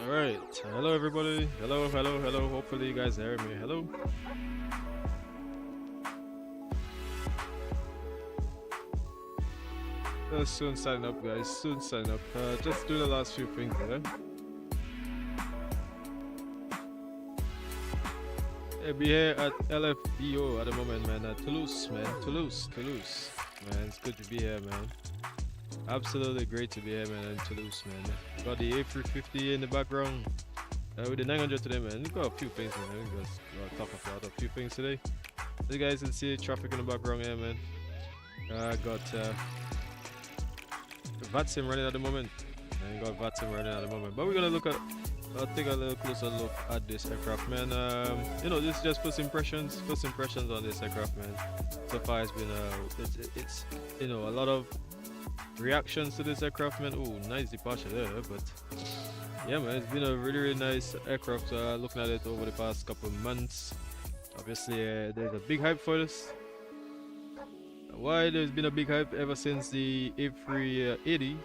Alright, hello everybody. Hello, hello, hello. Hopefully you guys hear me. Hello. Soon sign up, guys. Soon sign up. Just do the last few things there. Yeah, be here at LFBO at the moment, man. Toulouse, man. Toulouse. Man, it's good to be here, man. Absolutely great to be here, man, in Toulouse, man. Got the A350 in the background. With the 900 today, man. We got a few things, man. We got talk about a few things today. As you guys can see traffic in the background here, man. Got VATSIM running at the moment. And got VATSIM running at the moment. But we're gonna take a little closer look at this aircraft, man. You know, this is just first impressions on this aircraft, man. So far, it's been it's you know, a lot of reactions to this aircraft, man. Oh, nice departure there, but yeah, man, it's been a really nice aircraft. Looking at it over the past couple of months, obviously there's a big hype for this. Why there's been a big hype ever since the A380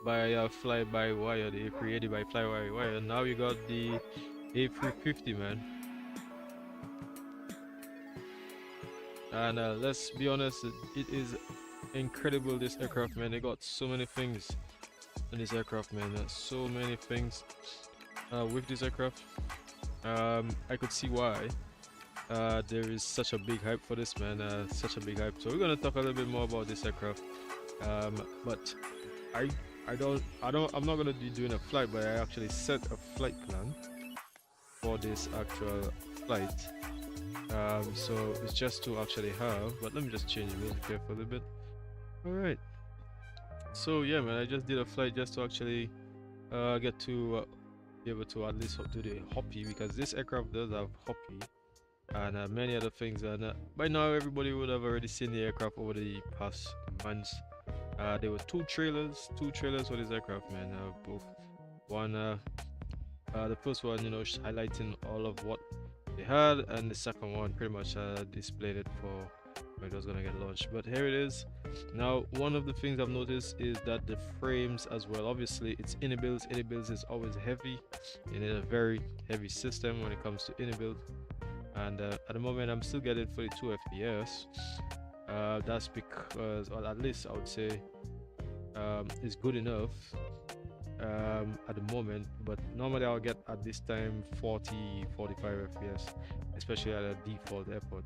by fly-by-wire, the A380 by fly-by-wire. Now you got the A350, man. And let's be honest, it is incredible, this aircraft, man. They got so many things in this aircraft, man. So many things with this aircraft. I could see why there is such a big hype for this, man. Such a big hype. So we're gonna talk a little bit more about this aircraft. But I'm not gonna be doing a flight, but I actually set a flight plan for this actual flight. So it's just to actually have. But let me just change the music here for a little bit. All right. So yeah, man, I just did a flight just to actually get to be able to at least do the hoppy, because this aircraft does have hoppy and many other things, and by now everybody would have already seen the aircraft over the past months. There were two trailers for this aircraft, man. Both one the first one, you know, highlighting all of what they had, and the second one pretty much displayed it for when it was gonna get launched. But here it is. Now, one of the things I've noticed is that the frames as well, obviously it's Inibuilds. Inibuilds is always heavy. It is a very heavy system when it comes to Inibuild, and at the moment I'm still getting 42 FPS. That's because, or at least I would say it's good enough at the moment, but normally I'll get at this time 40 45 FPS, especially at a default airport.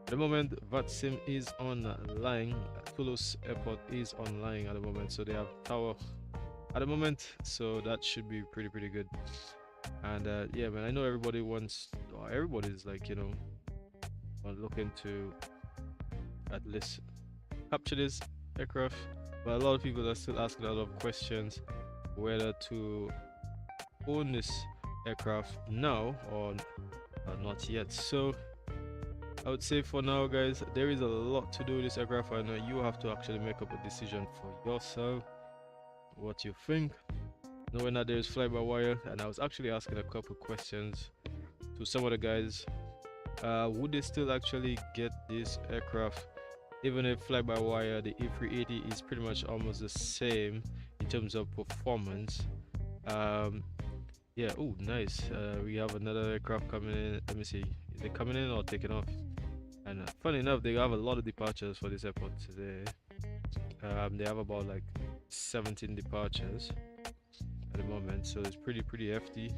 At the moment, VATSIM is online. Toulouse airport is online at the moment, so they have tower at the moment, so that should be pretty good. And yeah, man, I know everybody wants, or everybody's like, you know, looking to at least capture this aircraft, but a lot of people are still asking a lot of questions whether to own this aircraft now or not yet. So I would say for now, guys, there is a lot to do with this aircraft, and you have to actually make up a decision for yourself what you think, knowing that there is fly-by-wire. And I was actually asking a couple questions to some of the guys, would they still actually get this aircraft even if fly-by-wire? The A380 is pretty much almost the same in terms of performance. Yeah, oh nice. We have another aircraft coming in. Let me see, is it coming in or taking off? And funny enough, they have a lot of departures for this airport today. They have about like 17 departures at the moment, so it's pretty hefty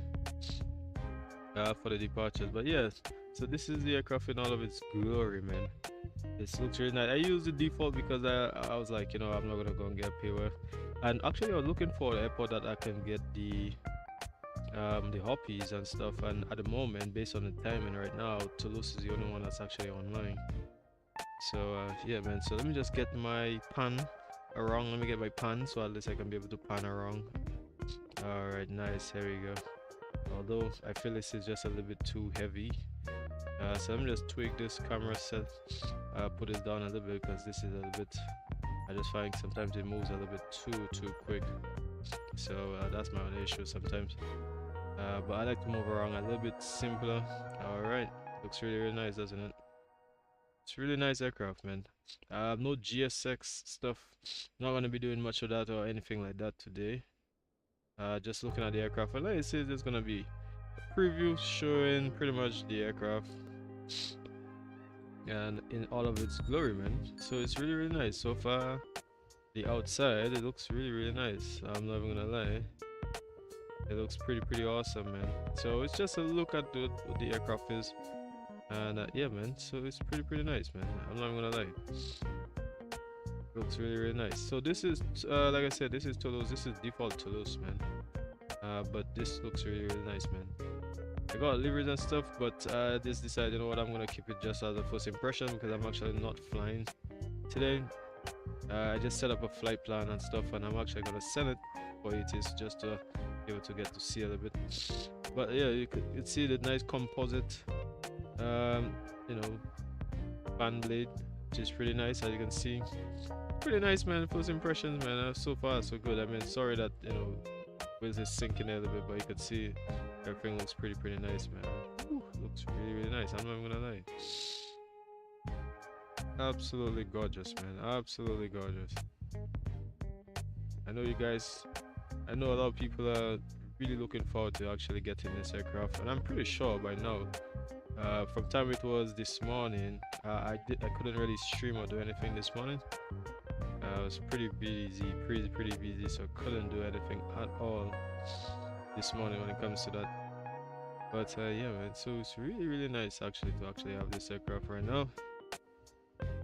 for the departures. But yeah, so this is the aircraft in all of its glory, man. This looks really nice. I use the default because I was like, you know, I'm not gonna go and get payware. And actually I was looking for an airport that I can get the hoppies and stuff, and at the moment, based on the timing right now, Toulouse is the only one that's actually online. So yeah, man, so let me just get my pan around. Let me get my pan so at least I can be able to pan around. All right, nice, here we go. Although I feel this is just a little bit too heavy, so let me just tweak this camera set, put it down a little bit, because this is a little bit, I just find sometimes it moves a little bit too quick. So that's my own issue sometimes. But I like to move around a little bit simpler. All right, looks really nice, doesn't it? It's really nice aircraft, man. No GSX stuff, not gonna be doing much of that or anything like that today. Just looking at the aircraft, and like it says, there's gonna be a preview showing pretty much the aircraft and in all of its glory, man. So it's really nice so far. The outside, it looks really nice. I'm not even gonna lie, it looks pretty awesome, man. So it's just a look at what the aircraft is, and yeah, man, so it's pretty nice, man. I'm not even gonna lie, it looks really nice. So this is like I said, this is Toulouse. This is default Toulouse, man. But this looks really nice, man. I got liveries and stuff, but just decided, you know what, I'm gonna keep it just as a first impression, because I'm actually not flying today. I just set up a flight plan and stuff, and I'm actually gonna send it for it is just to be able to get to see a little bit. But yeah, you could see the nice composite you know, fan blade, which is pretty nice, as you can see. Pretty nice, man. First impressions, man. So far so good. I mean, sorry that, you know, with this sinking a little bit, but you could see everything looks pretty nice, man. Whew, looks really nice, I'm not even gonna lie. Absolutely gorgeous, man. Absolutely gorgeous. I know you guys, I know a lot of people are really looking forward to actually getting this aircraft, and I'm pretty sure by now, from time it was this morning, I couldn't really stream or do anything this morning. I was pretty busy, pretty busy, so I couldn't do anything at all this morning when it comes to that. But yeah, man, so it's really nice actually to actually have this aircraft right now,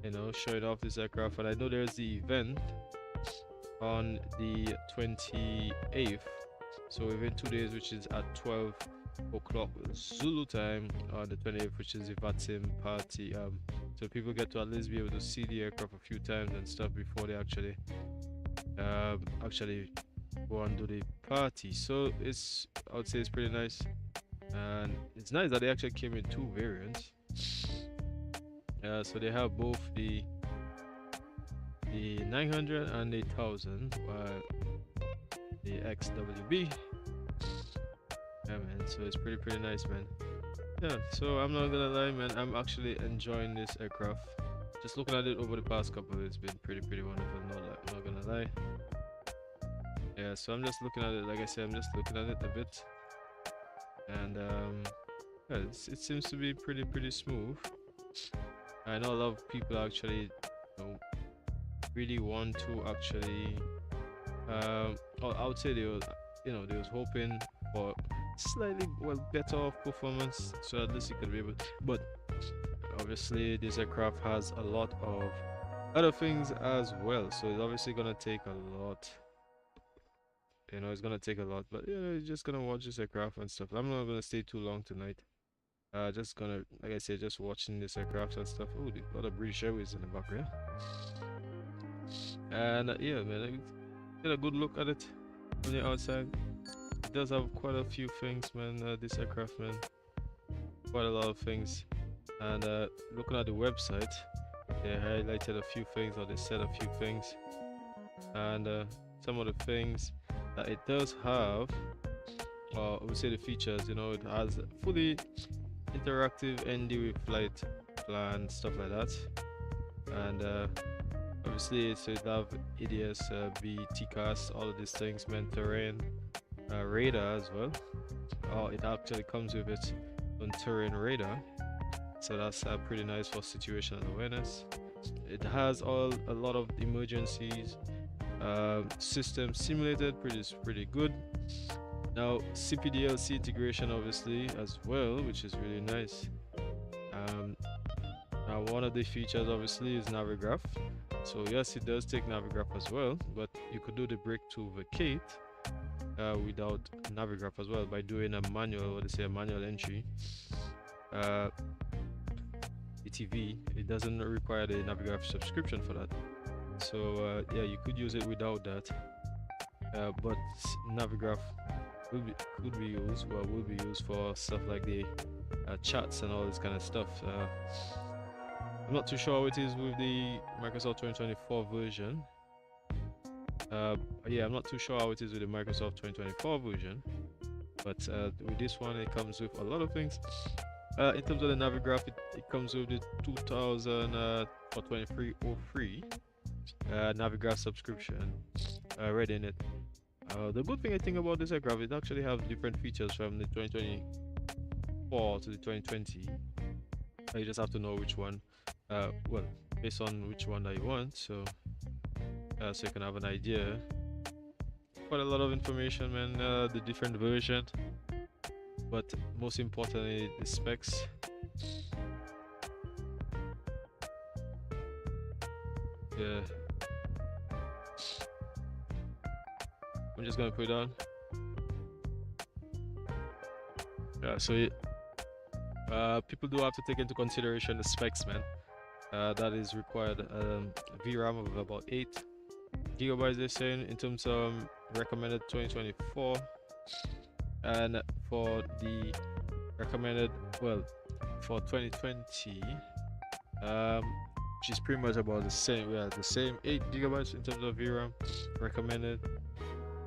you know, showing off this aircraft. And I know there's the event on the 28th, so within 2 days, which is at 12 o'clock Zulu time on the 28th, which is the VATSIM party. So people get to at least be able to see the aircraft a few times and stuff before they actually go and do the party. So it's, I would say it's pretty nice, and it's nice that they actually came in 2 variants. So they have both the 900 and the 1000, while the XWB. Yeah, man, so it's pretty nice, man. Yeah, so I'm not gonna lie, man, I'm actually enjoying this aircraft. Just looking at it over the past couple, it's been pretty wonderful. I'm not gonna lie. Yeah, so I'm just looking at it, like I said, I'm just looking at it a bit, and yeah, it seems to be pretty smooth. I know a lot of people actually, you know, really want to actually I would say they was, you know, they was hoping for slightly better off performance, so at least you could be able, but obviously this aircraft has a lot of other things as well, so it's obviously gonna take a lot, you know, it's gonna take a lot. But you know, you're just gonna watch this aircraft and stuff. I'm not gonna stay too long tonight. Just gonna, like I said, just watching this aircraft and stuff. Oh, a lot of British Airways in the background. And yeah, man, get a good look at it on the outside. It does have quite a few things, man. This aircraft, man, quite a lot of things. And looking at the website, they highlighted a few things, or they said a few things. And some of the things that it does have, I would say the features, you know, it has fully interactive ND with flight plan, stuff like that. And obviously so it have ADS, B, TCAS, all of these things, man, terrain, radar as well. It actually comes with its own terrain radar, so that's pretty nice for situational awareness. It has a lot of emergencies, system simulated, pretty good. Now CPDLC integration obviously as well, which is really nice. Now one of the features obviously is Navigraph. So yes, it does take Navigraph as well, but you could do the break to vacate without Navigraph as well by doing a manual, what they say, a manual entry. ETV, it doesn't require the Navigraph subscription for that. So yeah, you could use it without that. But Navigraph could be used, well, will be used for stuff like the chats and all this kind of stuff. I'm not too sure how it is with the Microsoft 2024 version. Yeah, I'm not too sure how it is with the Microsoft 2024 version, but with this one, it comes with a lot of things. In terms of the Navigraph, it comes with the 2303 Navigraph subscription already in it. The good thing I think about this aircraft, it actually have different features from the 2024 to the 2020. You just have to know which one, well, based on which one that you want, so so you can have an idea. Quite a lot of information, man. The different version, but most importantly, the specs. Yeah, I'm just gonna put it on. Yeah, so people do have to take into consideration the specs, man. That is required. VRAM of about 8 gigabytes, they're saying, in terms of recommended 2024, and for the recommended, well, for 2020, which is pretty much about the same. Yeah, the same 8 gigabytes in terms of VRAM recommended.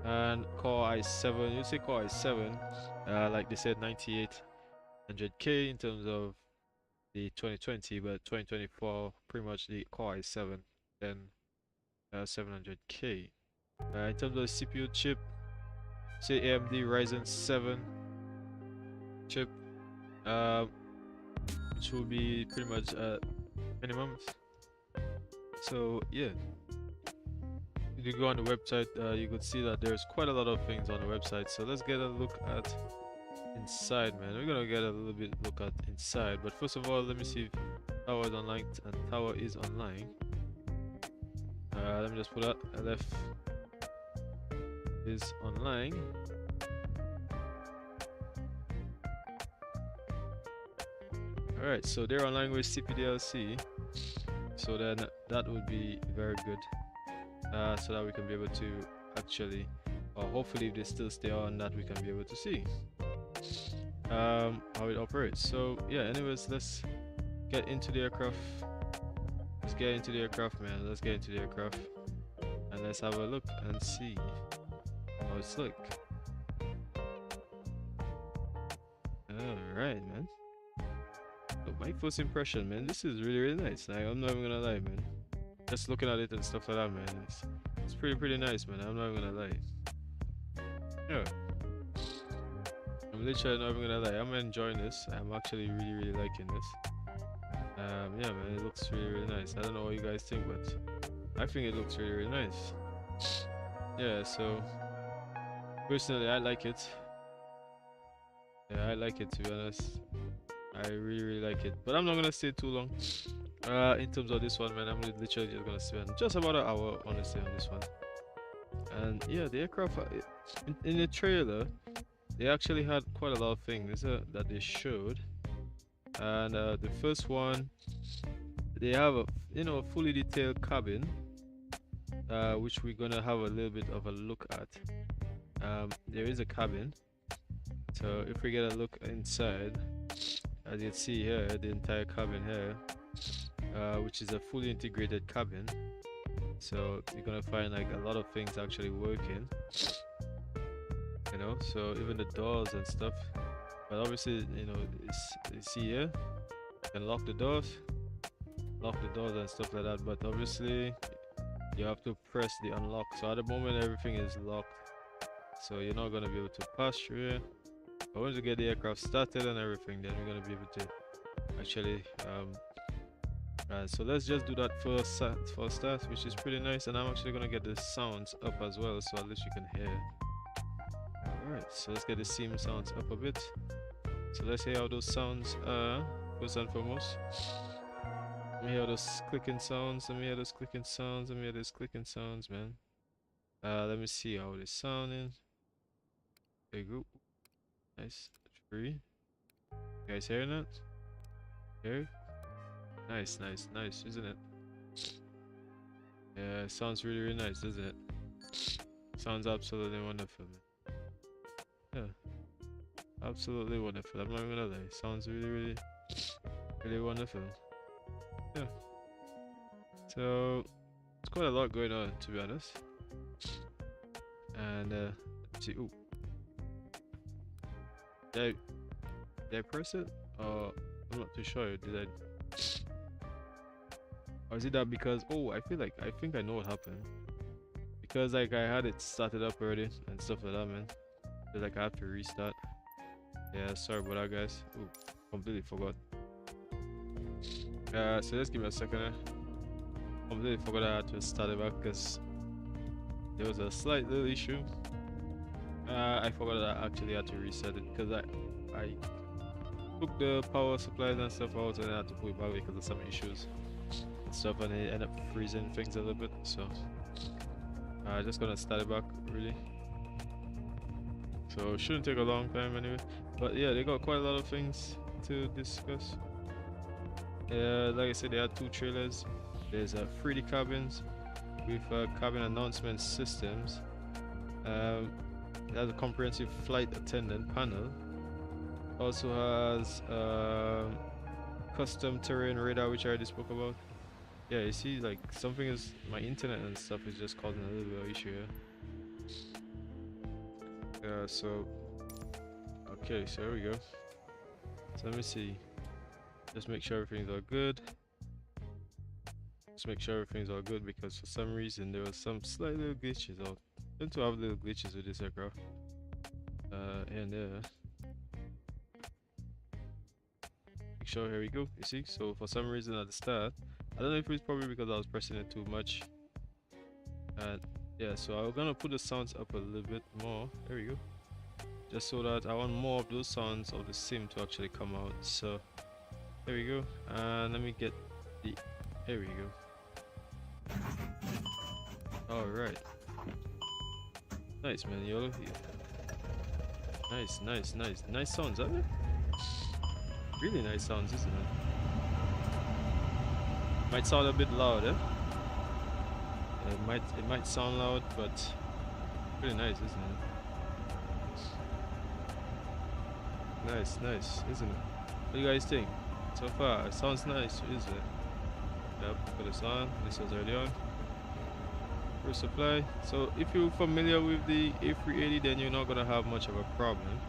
And Core i7, you say Core i7, like they said, 9800K in terms of the 2020, but 2024 pretty much the Core i7, then 700K. In terms of the CPU chip, say AMD Ryzen 7 chip, which will be pretty much minimum. So yeah, if you go on the website, you could see that there's quite a lot of things on the website. So let's get a look at inside, man. We're gonna get a little bit look at inside, but first of all, let me see if tower is online. And tower is online. Let me just put out LF is online. Alright, so they're online with CPDLC, so then that would be very good, so that we can be able to actually, or hopefully if they still stay on, that we can be able to see how it operates. So yeah, anyways, let's get into the aircraft. Let's get into the aircraft, man. Let's get into the aircraft and let's have a look and see how it's like. Alright, man. So my first impression, man, this is really nice. Like, I'm not even gonna lie, man. Just looking at it and stuff like that, man, it's pretty nice, man. I'm not even gonna lie. Yeah, I'm literally not even gonna lie. I'm enjoying this. I'm actually really liking this. Yeah, man, it looks really nice. I don't know what you guys think, but I think it looks really nice. Yeah, so personally, I like it. Yeah, I like it, to be honest. I really like it, but I'm not gonna stay too long in terms of this one, man. I'm literally just gonna spend just about an hour, honestly, on this one. And yeah, the aircraft in the trailer, they actually had quite a lot of things that they showed. And the first one, they have a fully detailed cabin, which we're gonna have a little bit of a look at. There is a cabin, so if we get a look inside, as you can see here, the entire cabin here, which is a fully integrated cabin, so you're gonna find like a lot of things actually working, so even the doors and stuff. But obviously, you see here, you can lock the doors and stuff like that, but obviously you have to press the unlock. So at the moment everything is locked, so you're not going to be able to pass through here. But once you get the aircraft started and everything, then we're going to be able to actually so let's just do that first start, which is pretty nice. And I'm actually going to get the sounds up as well, so at least you can hear. Alright, so let's get the seam sounds up a bit. So let's hear how those sounds are, first and foremost. Let me hear those clicking sounds, let me hear those clicking sounds, let me hear those clicking sounds, man. Let me see how it's sounding. There you go. Nice. 3. You guys hearing that? Hear? Nice, isn't it? Yeah, it sounds really nice, doesn't it? Sounds absolutely wonderful, man. Yeah. Absolutely wonderful. I'm not even gonna lie. Sounds really wonderful. Yeah. So it's quite a lot going on, to be honest. And let's see. Ooh. Did I press it? I'm not too sure. Did I? Or is it that because I think I know what happened. Because like I had it started up already and stuff like that, man. So like I have to restart. Yeah, sorry about that, guys. Ooh, completely forgot. So let's give me a second. Completely forgot I had to start it back because there was a slight little issue. I forgot that I actually had to reset it because I took the power supplies and stuff out and I had to put it back because of some issues and stuff, and it ended up freezing things a little bit. So I'm just gonna start it back, really. So it shouldn't take a long time anyway. But yeah, they got quite a lot of things to discuss. Like I said, they had 2 trailers. There's 3D cabins with cabin announcement systems. It has a comprehensive flight attendant panel. Also has custom terrain radar, which I already spoke about. Yeah, you see, like something is my internet and stuff is just causing a little bit of issue here. So okay, so here we go. So let me see. Just make sure everything's all good. Just make sure everything's all good because for some reason there was some slight little glitches. I tend to have little glitches with this aircraft. And make sure, here we go. You see, so for some reason at the start, I don't know if it's probably because I was pressing it too much. And yeah, so I'm gonna put the sounds up a little bit more. There we go. just so that I want more of those sounds of the sim to actually come out. So there we go, and let me get the, there we go. All right, nice man, YOLO. Nice sounds, aren't they? Really nice sounds, isn't it? Might sound a bit loud, eh? It might sound loud, but pretty nice, isn't it? Nice, isn't it? What do you guys think? So far, it sounds nice, isn't it? Yep, put this on. This was early on. First supply. So if you're familiar with the A380, then you're not gonna have much of a problem.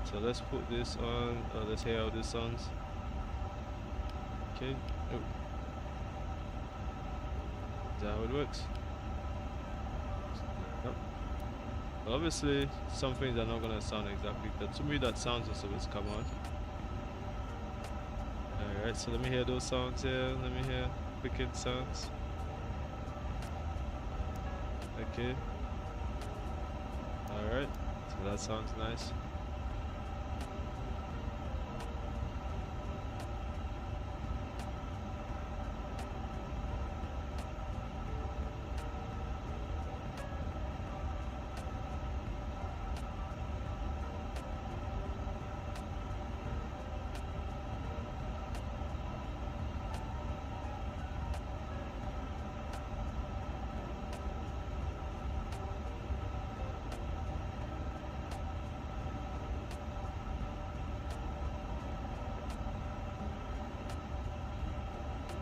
So let's put this on. Let's hear how this sounds. Okay. Oh. Is that how it works? Yep. Well, obviously, some things are not gonna sound exactly that. To me, that sounds also supposed to come on. Alright, so let me hear those sounds here. Let me hear clicking sounds. Okay. Alright, so that sounds nice.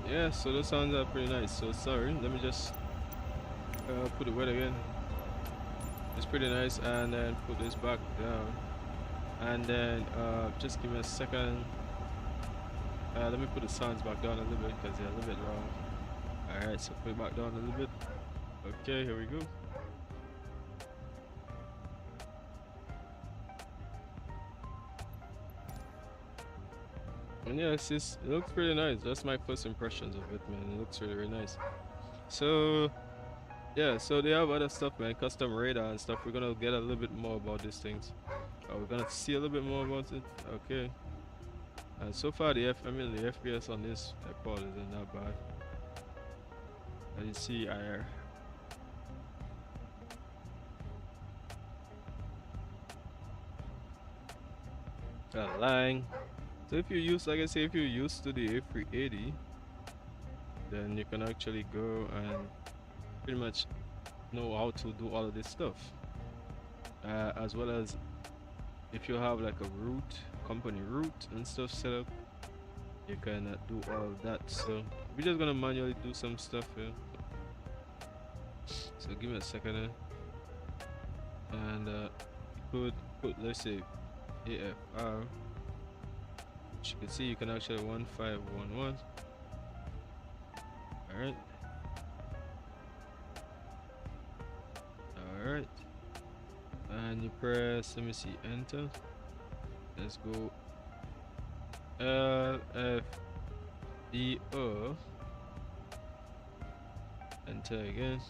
Yeah, so those sounds are pretty nice. So sorry, let me just put it wet again. It's pretty nice, and then put this back down, and then just give me a second. Let me put the sounds back down a little bit because they're a little bit wrong. Alright, so put it back down a little bit. Okay, here we go. And yeah, it looks pretty nice. That's my first impressions of it, man. It looks really nice. So yeah, so they have other stuff, man, custom radar and stuff. We're gonna get a little bit more about these things. We're gonna see a little bit more about it. Okay. And so far the FPS on this pod isn't that bad. As you see, lying. So if you use, like I say, if you're used to the A380, then you can actually go and pretty much know how to do all of this stuff. As well as if you have like a root, company root and stuff set up, you can do all of that. So we're just gonna manually do some stuff here. So give me a second here. And could put, let's say, AFR. You can see you can actually 1511. Alright, and you press, let me see, enter. Let's go LFDO, enter again.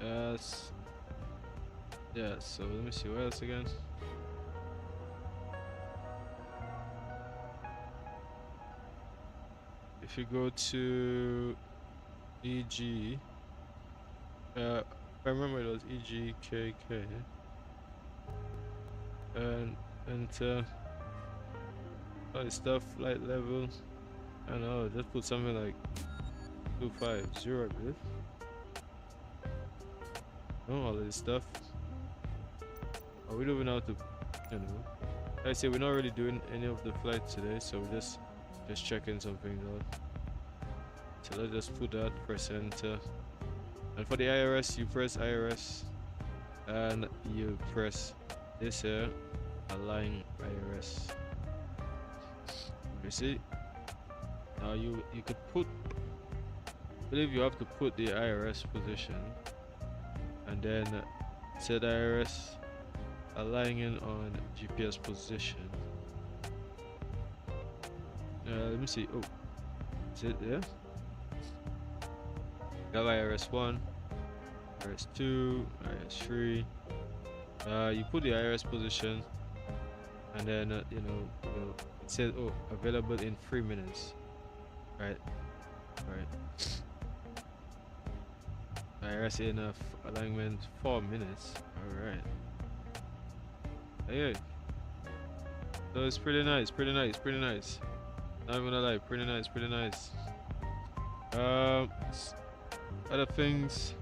Yes, yeah, so let me see what else again. If you go to EG, I remember it was EGKK, and enter all this stuff, flight level, I don't know, just put something like 250, I believe. All of this stuff. We don't even know how to, you know. Like I say, we're not really doing any of the flights today, so we're just checking some things out. So let's just put that, press enter. And for the IRS, you press IRS and you press this here, align IRS. You see? Now you could put, I believe you have to put the IRS position and then set IRS aligning on GPS position. Let me see. Oh, is it there? Got IRS 1, IRS 2, IRS 3, You put the IRS position, and then you know, it says, oh, available in 3 minutes, right? IRS in alignment 4 minutes. All right. Okay. So it's pretty nice. Not gonna lie, pretty nice. Other things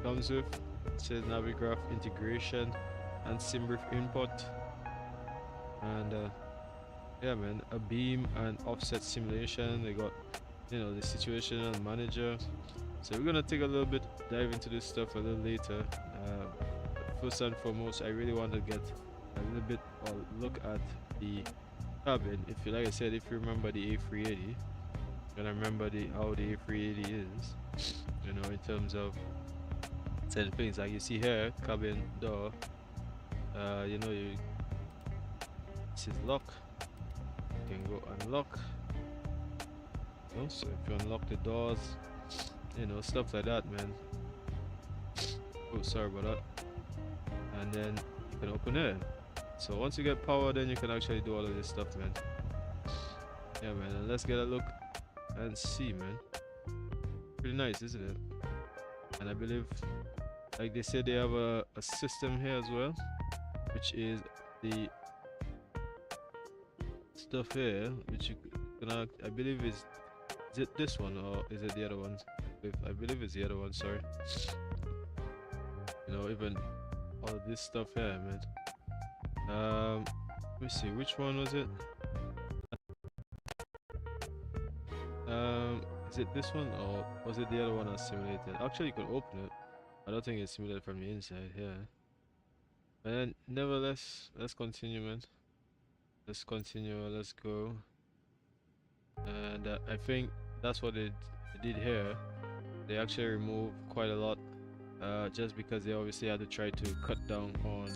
comes with, it says Navigraph integration and SimBrief input, and yeah, man, a beam and offset simulation. They got, you know, the situational manager. So we're gonna take a little bit dive into this stuff a little later. First and foremost, I really want to get a little bit or look at the cabin. If you, like I said, if you remember the A380, and I remember how the A380 is, you know, in terms of certain things, like you see here, cabin door, you know, this is lock, you can go unlock, you know, so if you unlock the doors, you know, stuff like that, man. Oh, sorry about that. And then you can open it. So once you get power, then you can actually do all of this stuff, man. Yeah, man, and let's get a look and see, man. Pretty nice, isn't it? And I believe, like they said, they have a system here as well, which is the stuff here, which you can, I believe is it this one or is it the other one? I believe it's the other one, sorry. You know, even all this stuff here, man. Let me see, which one was it? Is it this one or was it the other one that's simulated? Actually, you can open it. I don't think it's simulated from the inside here. And nevertheless, let's continue, man. Let's continue, let's go. And I think that's what they did here. They actually removed quite a lot, just because they obviously had to try to cut down on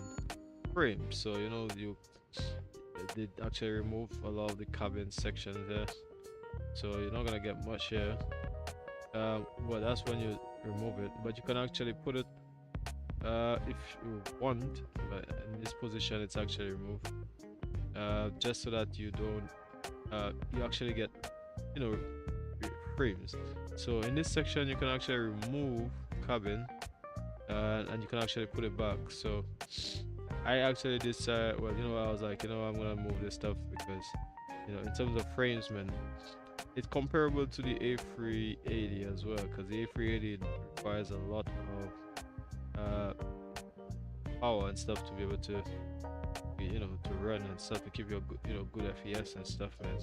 frames. So you know, they did actually remove a lot of the cabin sections there, so you're not gonna get much here. Well, that's when you remove it, but you can actually put it if you want, but in this position it's actually removed, just so that you don't you actually get, you know, frames. So in this section you can actually remove cabin, and you can actually put it back. So I actually decided, well, you know, I was like, you know, I'm gonna move this stuff because, you know, in terms of frames, man, it's comparable to the A380 as well, because the A380 requires a lot of power and stuff to be able to, you know, to run and stuff, to keep your, you know, good FPS and stuff, man.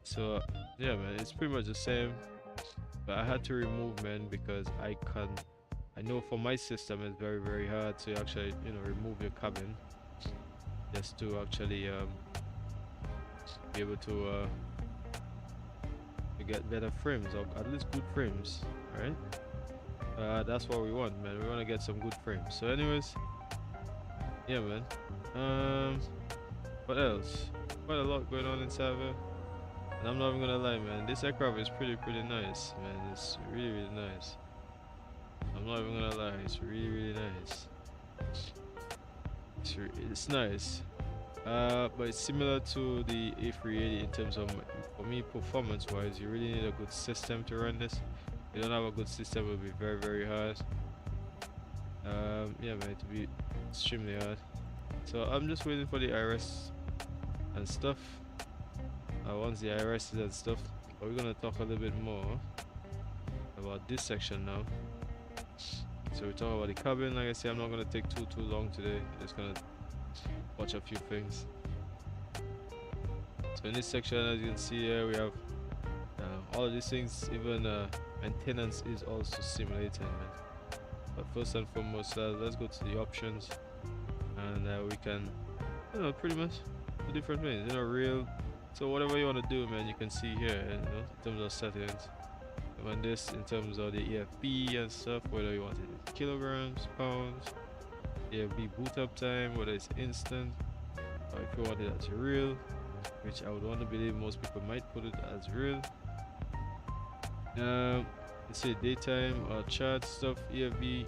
So yeah, man, it's pretty much the same, but I had to remove, man, because I know for my system it's very hard to actually, you know, remove your cabin just to actually be able to get better frames, or at least good frames. All right, that's what we want, man. We want to get some good frames. So anyways, yeah, man, what else? Quite a lot going on inside there. And I'm not even gonna lie, man, this aircraft is pretty nice, man. It's really nice. I'm not even gonna lie, it's really nice. It's nice, but it's similar to the A380 in terms of, for me, performance wise. You really need a good system to run this. If you don't have a good system, it'll be very hard. Yeah, man, it'll be extremely hard. So I'm just waiting for the IRS and stuff. Once the IRS is and stuff, we're gonna talk a little bit more about this section now. So we're talking about the cabin. Like I said, I'm not gonna take too long today. I'm just gonna watch a few things. So in this section, as you can see here, we have all of these things. Even maintenance is also simulated, man. But first and foremost, let's go to the options, and we can, you know, pretty much do different things, you know, real. So whatever you want to do, man, you can see here, you know, in terms of settings. And this in terms of the EFB and stuff, whether you want it in kilograms, pounds, EFB boot up time, whether it's instant, or if you want it as real, which I would want to believe most people might put it as real. Let's say daytime or chart stuff, EFB,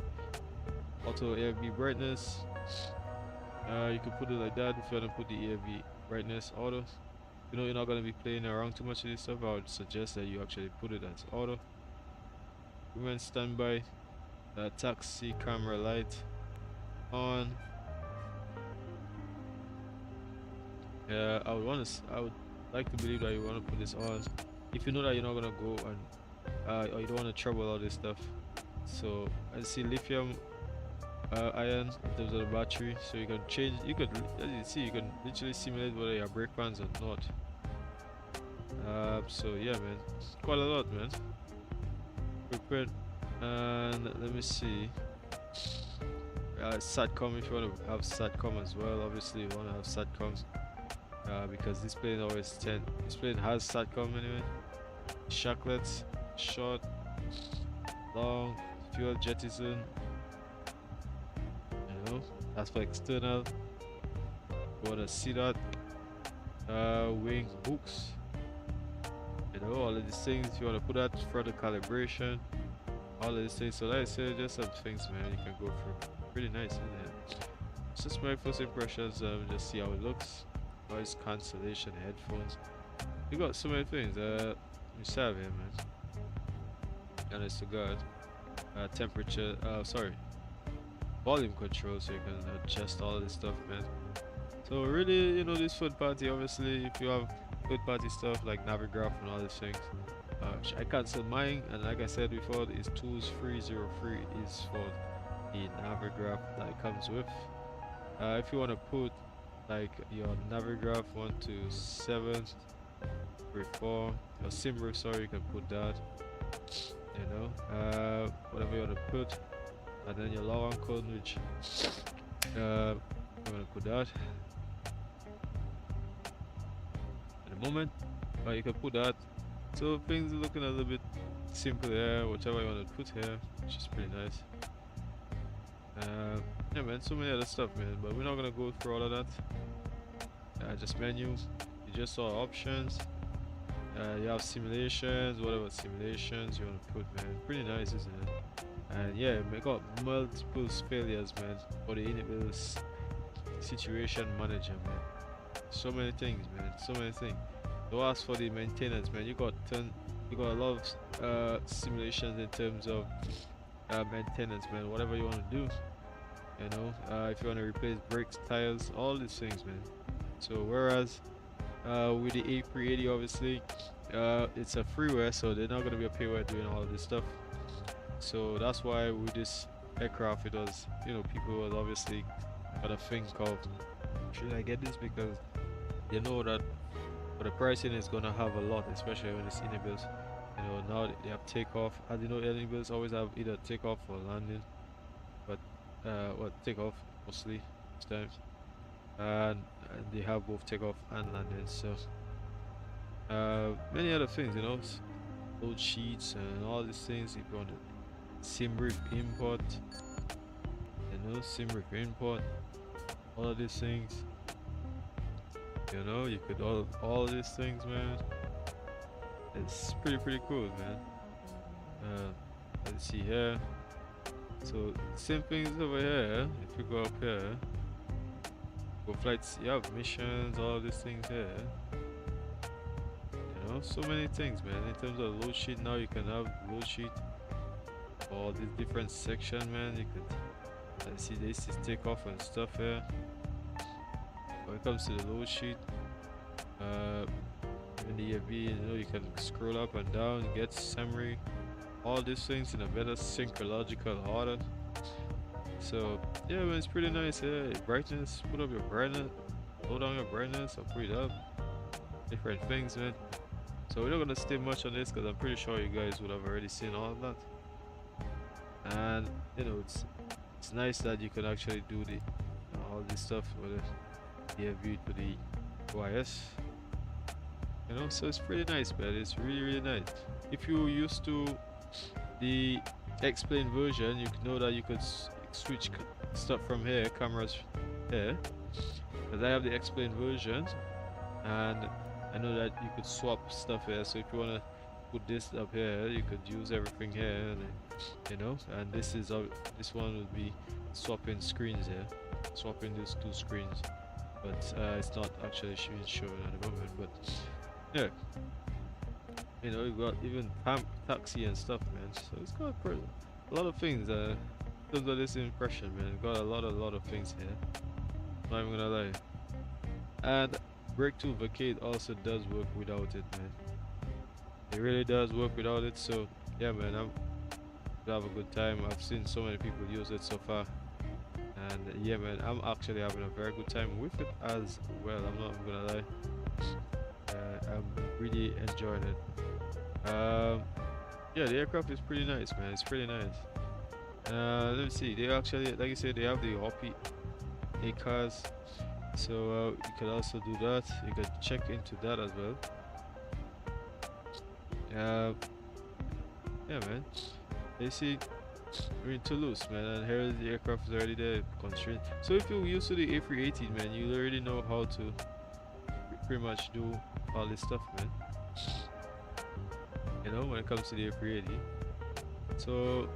auto EFB brightness, You can put it like that if you want to put the AMD brightness auto. You know, you're not going to be playing around too much with this stuff. I would suggest that you actually put it as auto. Women standby, taxi camera light on. Yeah, I would like to believe that you want to put this on if you know that you're not gonna go and or you don't want to trouble all this stuff. So I see lithium ion in terms of the battery, so you can change. You could, as you see, you can literally simulate whether your brake pans or not. So yeah, man, it's quite a lot, man. Prepared, and let me see. Satcom, if you want to have Satcom as well, obviously you want to have Satcom. Because this plane this plane has Satcom anyway. Shocklets, short, long, fuel jettison. You know, that's for external. You wanna see that? Wing hooks. You know, all of these things. You wanna put that for the calibration. All of these things. So like I said, just some things, man, you can go through. Pretty nice, isn't it? It's just my first impressions. Just see how it looks. Noise cancellation, headphones. You got so many things. You have here, man. Honest to God. Temperature. Sorry. Volume control, so you can adjust all this stuff, man. So really, you know, this third party. Obviously, if you have third party stuff like Navigraph and all these things, I cancel mine. And like I said before, is tools 303 is for the Navigraph that it comes with. If you want to put like your Navigraph 12734, your SimRiff, sorry, you can put that. You know, whatever you want to put, and then your log on code, which you want to put that at the moment, but you can put that. So things are looking a little bit simple here, whichever you want to put here, which is pretty nice. Yeah, man, so many other stuff, man, but we're not gonna go through all of that. Just menu, you just saw options. You have simulations, whatever simulations you want to put, man. Pretty nice, isn't it? And yeah, we got multiple failures, man, for the Inibuilds situation manager, man. So many things, man, so many things. So as for the maintenance, man, you got a lot of simulations in terms of maintenance, man. Whatever you want to do, you know, if you want to replace brakes, tires, all these things, man. So whereas with the A380, obviously it's a freeware, so they're not going to be a payware doing all of this stuff. So that's why with this aircraft, it was, you know, people was obviously gonna think of, should I get this, because they know that for the pricing is gonna have a lot, especially when it's Inibuilds. You know, now they have takeoff. As you know, Inibuilds always have either takeoff or landing, but well, takeoff mostly this time, and they have both takeoff and landing. So many other things, you know, load sheets and all these things. If you want to SimRiff import, you know, SimRiff import, all of these things, you know, you could all these things, man. It's pretty cool, man. Let's see here. So same things over here. If you go up here, go flights, you have missions, all these things here. You know, so many things, man. In terms of load sheet, now you can have load sheet for all these different sections, man. You could see this is takeoff and stuff here. When it comes to the load sheet, in the AV, you know, you can scroll up and down, get summary, all these things in a better synchrological order. So yeah, man, it's pretty nice. Yeah, brightness, put up your brightness, low down your brightness, or put it up, different things, man. So we're not gonna stay much on this because I'm pretty sure you guys would have already seen all of that. And you know, it's nice that you can actually do the all this stuff with the AV to the OIS. You know, so it's pretty nice, man. It's really nice. If you're used to the explain version, you know that you could switch stuff from here, cameras here, because I have the explain version, and I know that you could swap stuff here. So if you want to put this up here, you could use everything here, and you know, and this one will be swapping screens here. swapping these two screens, but it's not actually being shown at the moment. But yeah, you know, you got even taxi and stuff, man. So it's got a lot of things. In terms of this impression, man, got a lot of things here. Not even gonna lie. And Breakthrough Vacate also does work without it, man. It really does work without it. So yeah, man, I'm gonna have a good time. I've seen so many people use it so far, and yeah, man, I'm actually having a very good time with it as well. I'm not even gonna lie. I'm really enjoying it. Yeah, the aircraft is pretty nice, man. It's pretty nice. Let me see. They actually, like I said, they have the hoppy ACAS, so you can also do that. You can check into that as well. Yeah, man. You see, we're in Toulouse, man, and here the aircraft is already there, constrained. So if you're used to the A380, man, you already know how to pretty much do all this stuff, man. You know, when it comes to the A380. So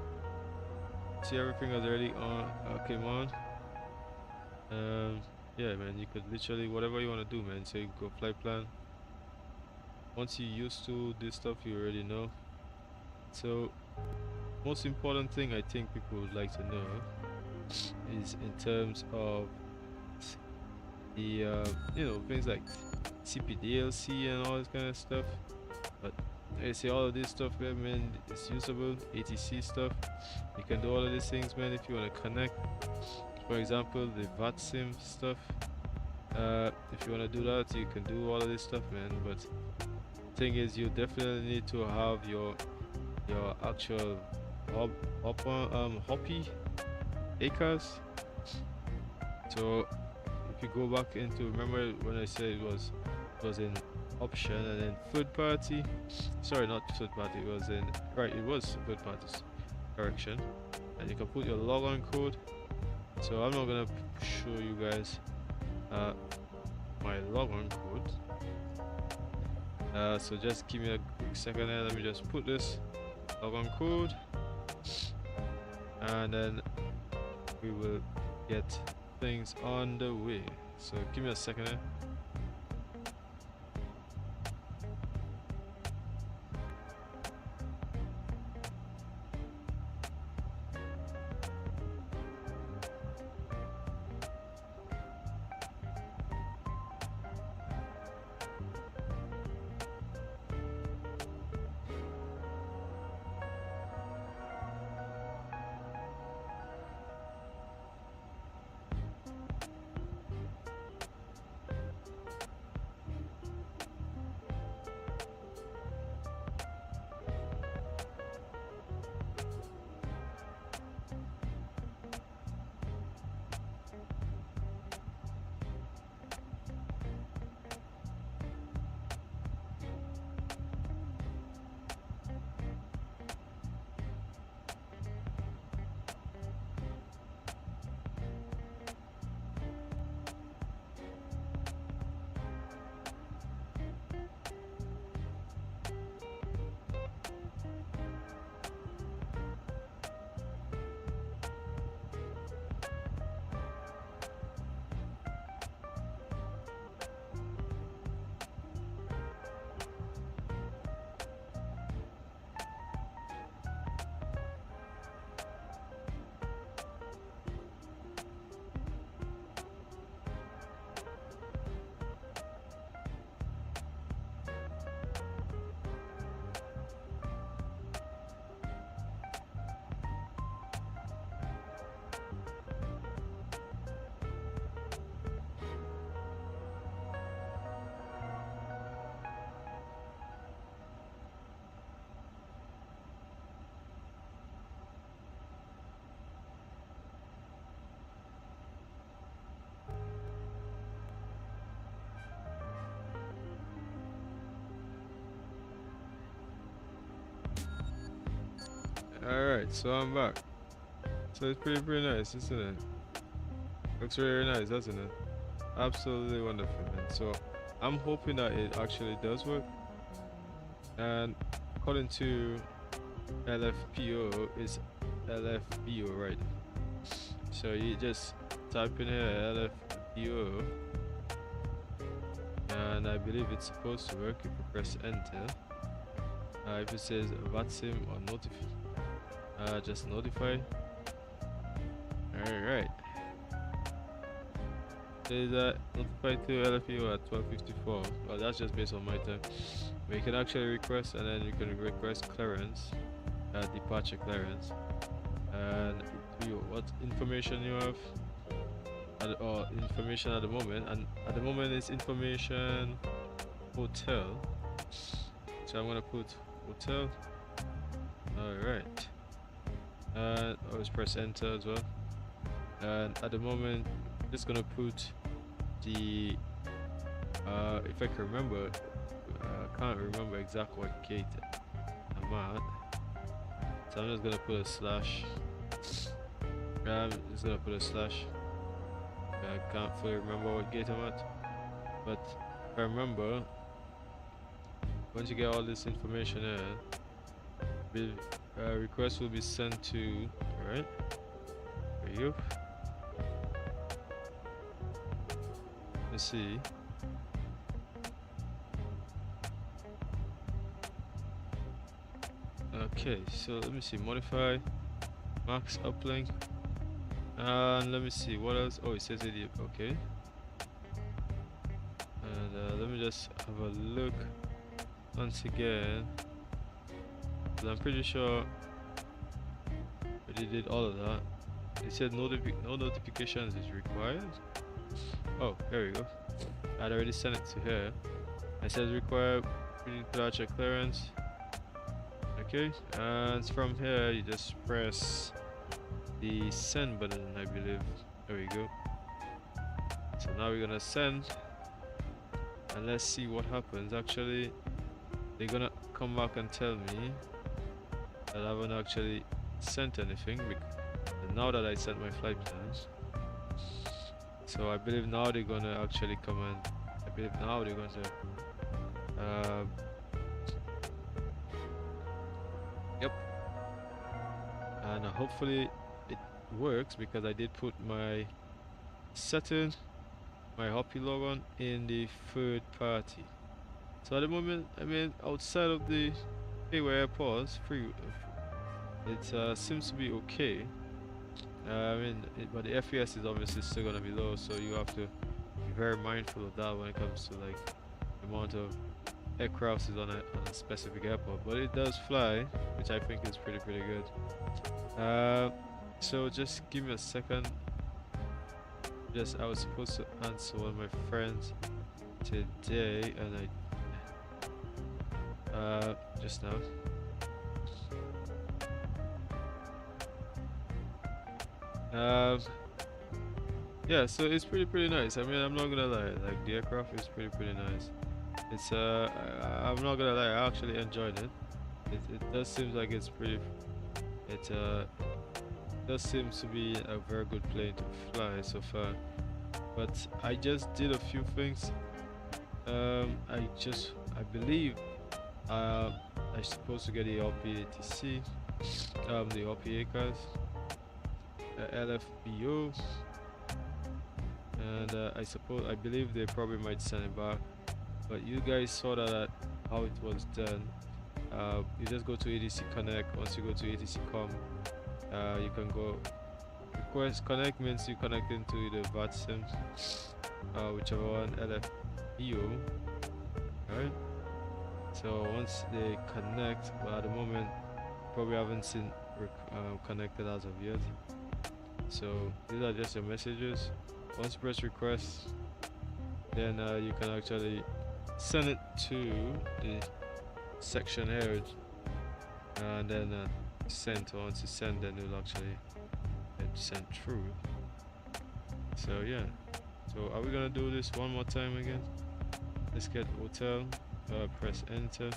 see, everything is already on, came on. Yeah, man, you could literally whatever you want to do, man. So you go flight plan. Once you're used to this stuff, you already know. So most important thing I think people would like to know is in terms of the you know, things like CPDLC and all this kind of stuff. But I say all of this stuff, man, it's usable. ATC stuff, you can do all of these things, man, if you want to connect. For example, the VATSIM stuff, if you want to do that, you can do all of this stuff, man. But thing is, you definitely need to have your actual hoppy ACAS. So if you go back into, remember when I said it was in option and then third party, sorry, not third party, it was in, right, it was third party, correction, and you can put your logon code. So I'm not gonna show you guys my logon code, so just give me a quick second here. Let me just put this logon code, and then we will get things on the way. So give me a second here. Alright, so I'm back. So it's pretty nice, isn't it? Looks very nice, doesn't it? Absolutely wonderful, man. So I'm hoping that it actually does work. And according to LFPO, is LFBO, right? So you just type in here LFPO, and I believe it's supposed to work if you press enter. If it says VATSIM or notify, just notify. Alright. There's a notify to LFPO at 12:54. Well, that's just based on my time. But you can actually request, and then you can request clearance, departure clearance, and what information you have, or information at the moment. And at the moment it's information hotel. So I'm gonna put hotel. Alright. And always press enter as well. And at the moment, just gonna put the if I can remember, I can't remember exactly what gate I'm at, so I'm just gonna put a slash. I'm just gonna put a slash. I can't fully remember what gate I'm at, but if I remember, once you get all this information here, the request will be sent to, alright, there you go. Let's see. Okay, so let me see, modify max uplink, and let me see what else. Oh, it says idiot. Okay, and let me just have a look once again, because I'm pretty sure we did all of that. It said no notifications is required. Oh, here we go. I'd already sent it to her. It says require departure clearance. Okay, and from here you just press the send button, I believe. There we go. So now we're gonna send, and let's see what happens. Actually, they're gonna come back and tell me that I haven't actually sent anything, and now that I sent my flight plans. So I believe now they're gonna actually come and I believe now they're going to yep, and hopefully it works, because I did put my setting, my Hoppy logon in the third party. So at the moment, I mean, outside of the where I pause free, it seems to be okay. I mean, but the FPS is obviously still gonna be low, so you have to be very mindful of that when it comes to like the amount of aircrafts is on a specific airport. But it does fly, which I think is pretty good. So just give me a second. Just I was supposed to answer one of my friends today, and I just now. Yeah, so it's pretty nice. I mean, I'm not gonna lie, like the aircraft is pretty nice. It's I'm not gonna lie, I actually enjoyed it. It does seem like it's pretty. It does seem to be a very good plane to fly so far. But I just did a few things. I believe I'm supposed to get the LPATC, the LPA cars. LFPO, and I believe they probably might send it back, but you guys saw that how it was done. You just go to ADC Connect. Once you go to ADC Com, you can go request connect, means you connect into the VATSIM, whichever one, LFPO. Alright, so once they connect, well, at the moment probably haven't seen connected as of yet. So these are just your messages. Once you press request, then you can actually send it to the section here, and then send. Once you send, then it'll actually get sent through. So yeah, so are we gonna do this one more time again? Let's get hotel, press enter.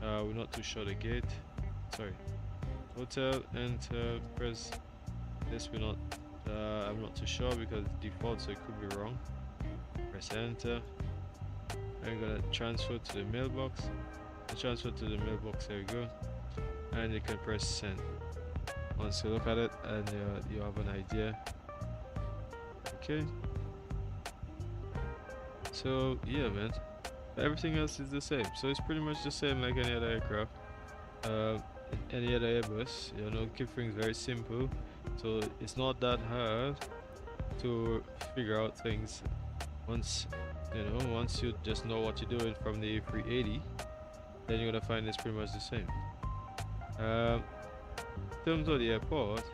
We're not too sure the gate, sorry, hotel, enter, press this. We're not I'm not too sure because it's default, so it could be wrong. Press enter. I'm gonna transfer to the mailbox. Transfer to the mailbox, there we go, and you can press send. Once you look at it and you have an idea Okay. So yeah, man, everything else is the same, so it's pretty much the same like any other aircraft, uh, any other Airbus. You know, keep things very simple, so it's not that hard to figure out things once once you just know what you're doing from the A380. Then you're gonna find it's pretty much the same. In terms of the airport,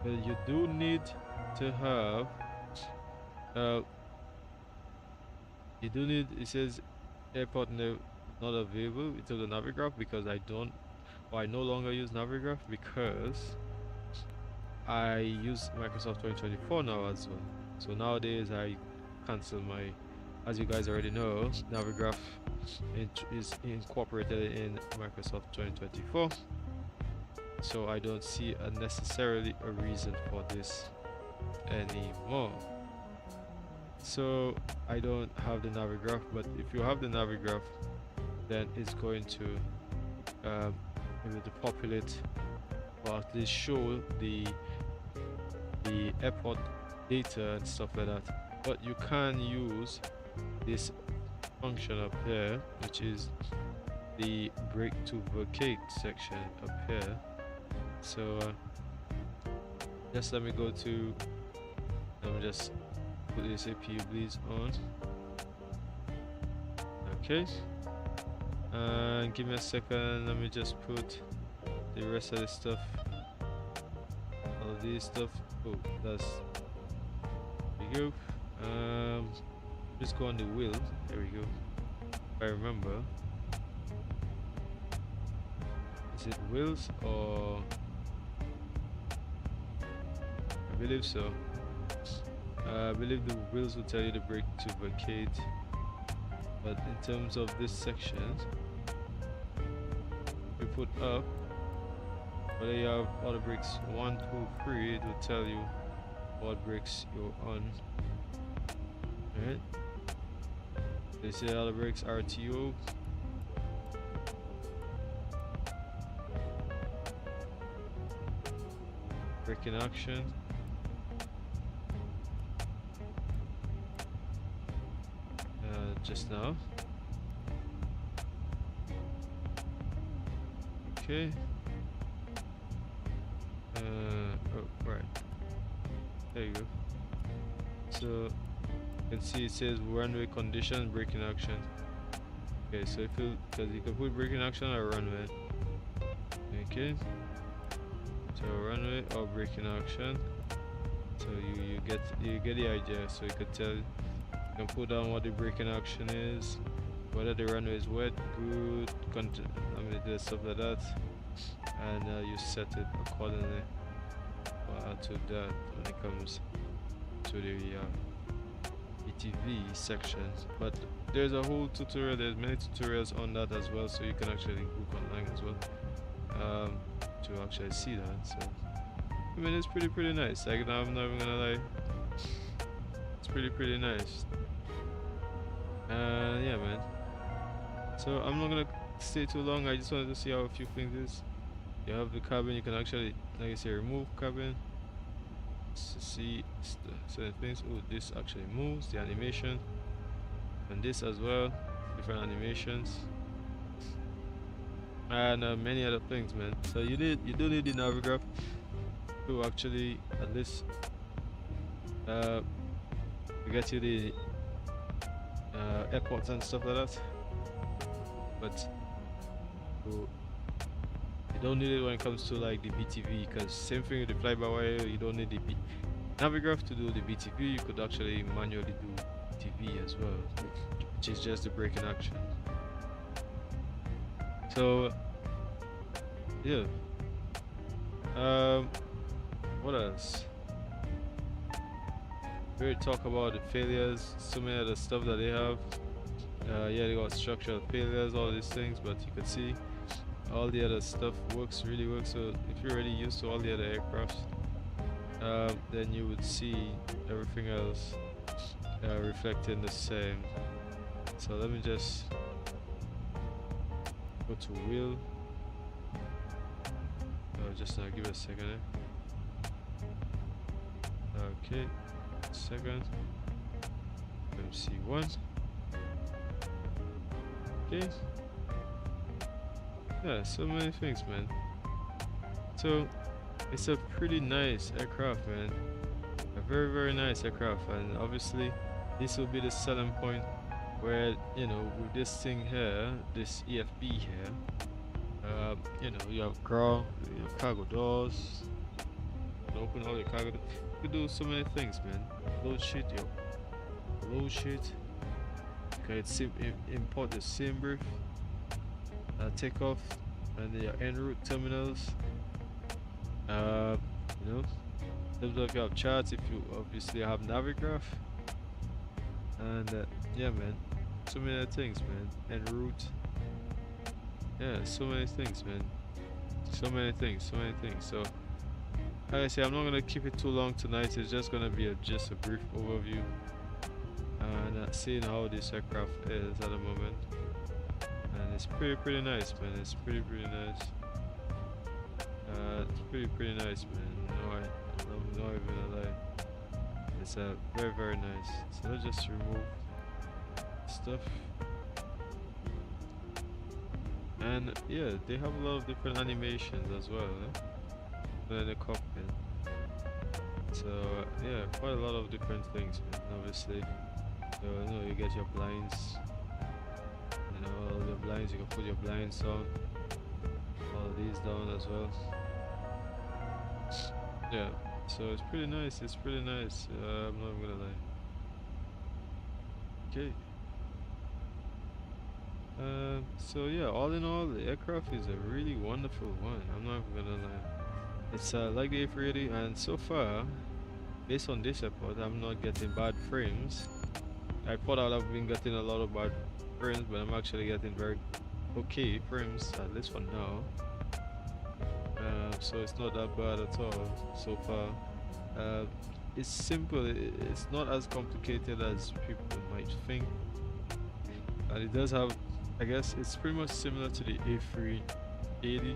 you do need to have it says airport not available in terms of Navigraph, because I no longer use Navigraph because I use Microsoft 2024 now as well. So nowadays I cancel my, as you guys already know, Navigraph is incorporated in Microsoft 2024. So I don't see necessarily a reason for this anymore. So I don't have the Navigraph, but if you have the Navigraph, then it's going to able to populate, or at least show the airport data and stuff like that. But you can use this function up here, which is the break to vacate section up here. So just let me just put this APU bleeds on. Okay, and give me a second, let me just put the rest of this stuff, all of these stuff. Oh, there we go. Just go on the wheel. There we go. If I remember, is it wheels or I believe so. I believe the wheels will tell you to brake to vacate, but in terms of this section, you put up, whether you have auto brakes 1, 2, 3, it will tell you what brakes you're on. Alright, they say auto brakes RTO. Braking action. Just now. Okay. Oh, right. There you go. So you can see it says runway condition, braking action. Okay, so if because you can put braking action or runway. Okay. So runway or braking action. So you get the idea. So you could tell. You can put down what the braking action is, whether the runway is wet, good, there's stuff like that, and you set it accordingly to that when it comes to the ETV sections. But there's a whole tutorial, there's many tutorials on that as well, so you can actually book online as well to actually see that. So I mean, it's pretty nice. Like, I'm not even gonna lie, it's pretty nice. Yeah, man, so I'm not gonna stay too long. I just wanted to see how a few things is. You have the cabin, you can actually, like I say, remove cabin to see certain things. Oh, this actually moves, the animation, and this as well, different animations, and many other things, man. So you do need the Navigraph to actually at least to get you the airports and stuff like that, but you don't need it when it comes to like the BTV, because same thing with the fly-by-wire, you don't need the Navigraph to do the BTV. You could actually manually do BTV as well, which is just the braking action. So yeah, what else? We already talk about the failures, so many other stuff that they have. Yeah, they got structural failures, all these things, but you can see all the other stuff really works. So if you're already used to all the other aircrafts, then you would see everything else reflecting the same. So let me just go to wheel. Just now, give it a second. Okay, second. MC1. Okay. Yeah, so many things, man. So it's a pretty nice aircraft, man. A very, very nice aircraft, and obviously this will be the selling point where, you know, with this thing here, this EFB here, you know, you have cargo doors, you can open all your cargo doors. You can do so many things, man. Load sheet, load sheet. Okay, import the SIM brief, takeoff, and your en route terminals. You know, in terms of you have charts, if you obviously have Navigraph, and yeah, man, so many things, man. En route, yeah, so many things, man. So many things, so many things. So, like I say, I'm not gonna keep it too long tonight. It's just gonna be just a brief overview and seeing how this aircraft is at the moment. And it's pretty nice, man. It's pretty nice. It's pretty nice, man. I'm not even gonna lie. It's very nice. So let's just remove stuff. And yeah, they have a lot of different animations as well, in the cockpit. So yeah, quite a lot of different things, man. Obviously, so, you know, you get your blinds. You know, all the blinds, you can put your blinds on. All these down as well. Yeah, so it's pretty nice. It's pretty nice. I'm not gonna lie. Okay. So yeah, all in all, the aircraft is a really wonderful one. I'm not gonna lie. It's like the A380, and so far, based on this report, I'm not getting bad frames. I thought I've been getting a lot of bad frames, but I'm actually getting very okay frames, at least for now. So it's not that bad at all so far. It's simple. It's not as complicated as people might think, and it does have, I guess it's pretty much similar to the A380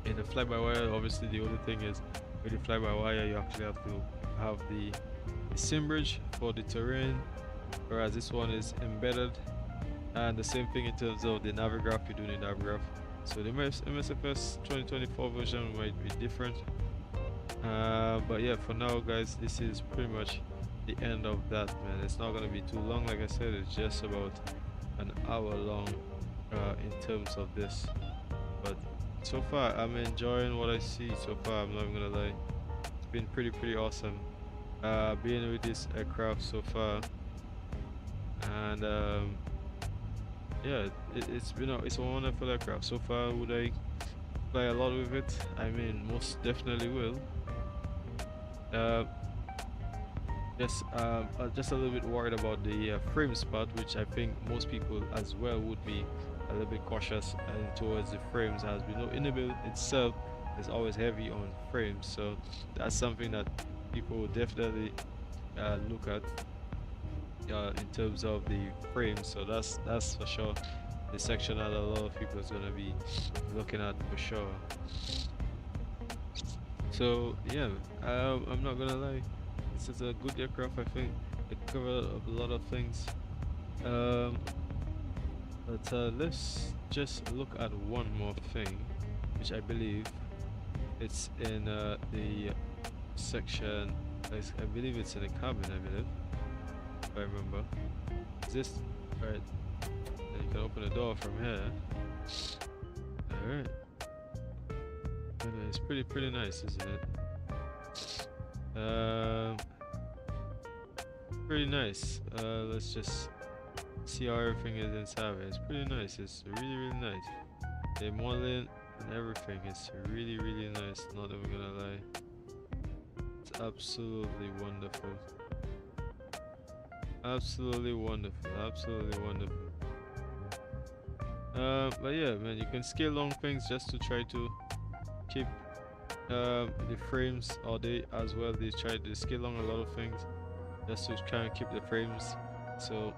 in the fly-by-wire. Obviously the only thing is with the fly-by-wire you actually have to have the SIM bridge for the terrain, whereas this one is embedded, and the same thing in terms of the Navigraph. You do the Navigraph. So the MSFS 2024 version might be different, but yeah, for now guys, this is pretty much the end of that, man. It's not gonna be too long. Like I said, it's just about an hour long in terms of this, but so far I'm enjoying what I see so far. I'm not gonna lie, it's been pretty awesome being with this aircraft so far, and yeah, it's a wonderful aircraft so far. Would I fly a lot with it? I mean, most definitely will. Just a little bit worried about the frames part, which I think most people as well would be a little bit cautious towards the frames, as we know Inbuild itself is always heavy on frames. So that's something that people will definitely look at in terms of the frames. So that's for sure the section that a lot of people is going to be looking at for sure. So yeah, I'm not gonna lie, this is a good aircraft. I think it covered a lot of things, but let's just look at one more thing, which I believe it's in the section. I believe it's in the cabin, I believe, if I remember. Is this right? And you can open the door from here. Alright. It's pretty nice, isn't it? Pretty nice. Let's just see how everything is inside. It's pretty nice. It's really nice. The modeling and everything is really nice. Not even gonna lie. It's absolutely wonderful. Absolutely wonderful. But yeah, man, you can scale long things just to try to keep the frames, or they as well, they try to scale on a lot of things just to try and keep the frames. So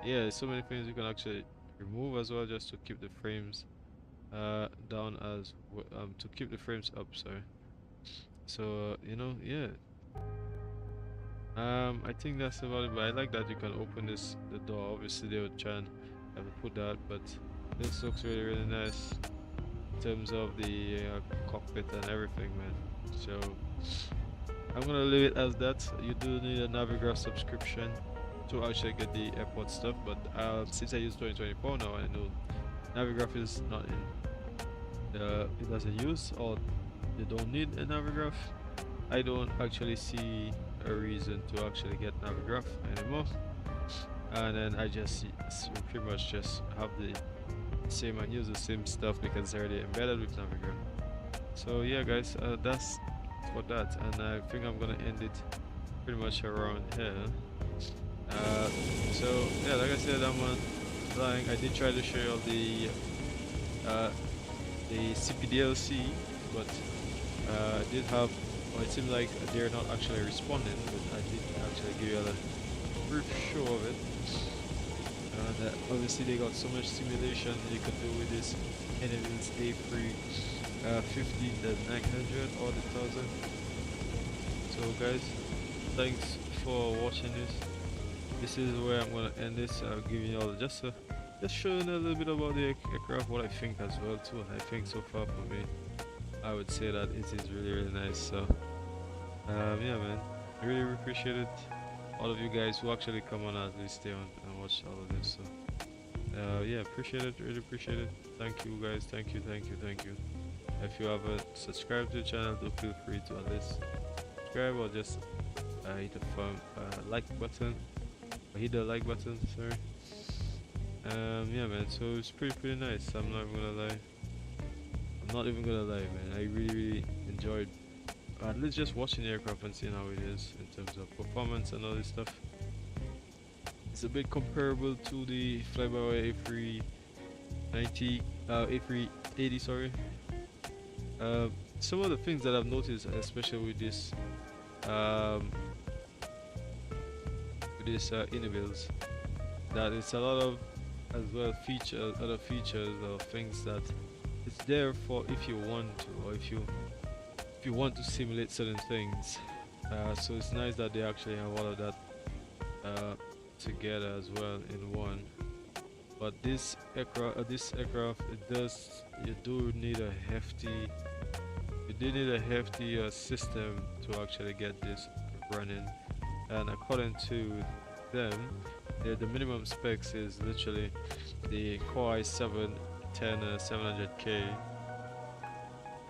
yeah, so many things you can actually remove as well just to keep the frames down, as to keep the frames up, sorry. So you know, yeah, I think that's about it, but I like that you can open the door. Obviously they would try and have to put that, but this looks really nice in terms of the cockpit and everything, man. So I'm gonna leave it as that. You do need a Navigraph subscription to actually get the airport stuff, but since I use 2024 now, I know Navigraph is not in it doesn't use, or you don't need a Navigraph. I don't actually see a reason to actually get Navigraph anymore, and then I just pretty much just have the same and use the same stuff because it's already embedded with Navigraph. So yeah, guys, that's for that, and I think I'm gonna end it pretty much around here. So yeah, like I said, I'm flying. I did try to show you the CPDLC, but I did have. Well, it seems like they're not actually responding, but I did actually give you a brief show of it. And obviously, they got so much simulation you can do with this Impressions A350, the 900 or the 1000. So, guys, thanks for watching this. This is where I'm gonna end this. I'll give you all just showing a little bit about the aircraft, what I think as well too. I think so far for me, I would say that it is really nice. So yeah, man, I really appreciate it. All of you guys who actually come on, at least stay on and watch all of this. So yeah, appreciate it, really appreciate it. Thank you guys, thank you. If you haven't subscribed to the channel, do feel free to at least subscribe or just hit the like button, or hit the like button, sorry. Yeah, man, so it's pretty nice. I'm not even gonna lie, man. I really enjoyed at least just watching the aircraft and seeing how it is in terms of performance and all this stuff. It's a bit comparable to the fly-by-wire A380, sorry. Some of the things that I've noticed, especially with this Inibuilds, that it's a lot of as well other features or things that it's there for if you want to, or if you want to simulate certain things. So it's nice that they actually have all of that together as well in one. But this aircraft, you do need a hefty system to actually get this running. And according to them, the minimum specs is literally the Core i7 700K,